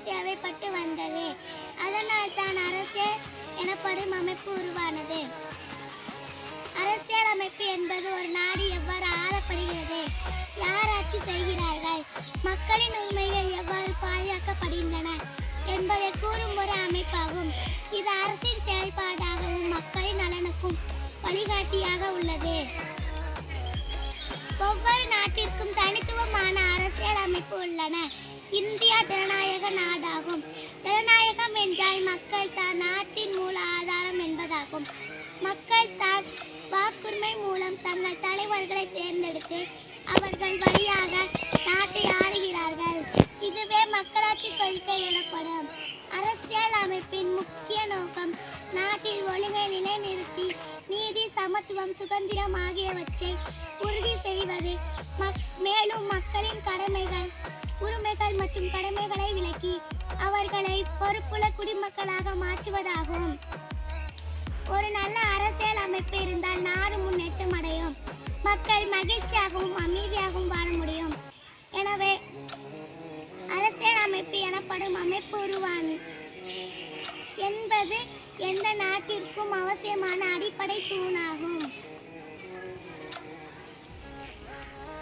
தேவைப்பட்டு வந்தது. அதனால் தான் அரசியல் எனப்படும் அமைப்பு உருவானது. அரசியல் அமைப்பு என்பது ஒரு நாடு எவ்வாறு ஆளப்படுகிறது, யார் ஆட்சி செய்கிறார்கள், மக்களின் உரிமைகள் எவ்வாறு பாதுகாக்கப்படுகின்றன என்பதை கூறும் ஒரு அமைப்பாகும். இது அரசின் செயல்பாடாகவும் மக்களின் நலனுக்கும் வழிகாட்டியாக உள்ளது. ஒவ்வொரு நாட்டிற்கும் தனித்துவமான அரசியல் அமைப்பு உள்ளன. இந்தியா ஜனநாயக நாடாகும். ஜனநாயகம் என்றால் மக்கள் தான் நாட்டின் மூல ஆதாரம் என்பதாகும். மக்கள் தான் வாக்குரிமை மூலம் தங்கள் தலைவர்களை தேர்ந்தெடுத்து அவர்கள் வழியாக நாட்டை ஆளுகிறார்கள். இதுவே மக்களாட்சி கொள்கை எனப்படும். அரசியல் அமைப்பின் முக்கிய நோக்கம் நாட்டில் ஒழுங்கை நிலைநிறுத்தி நீதி, சமத்துவம், சுதந்திரம் ஆகியவற்றை உறுதி செய்வது. மேலும் மக்களின் உரிமைகள் மற்றும் கடமைகளை விலக்கி அவர்களை பொறுப்புள்ள குடிமக்களாக மாற்றுவதாகும். ஒரு நல்ல அரசியல் அமைப்பு இருந்தால் நாடு முன்னேற்றம் அடையும். மக்கள் மகிழ்ச்சியாகவும் அமைதியாகவும் வாழ முடியும். எனவே அரசியல் அமைப்பு எனப்படும் அமைப்பு உருவான் என்பது எந்த நாட்டிற்கும் அவசியமான அடிப்படை தூணாகும்.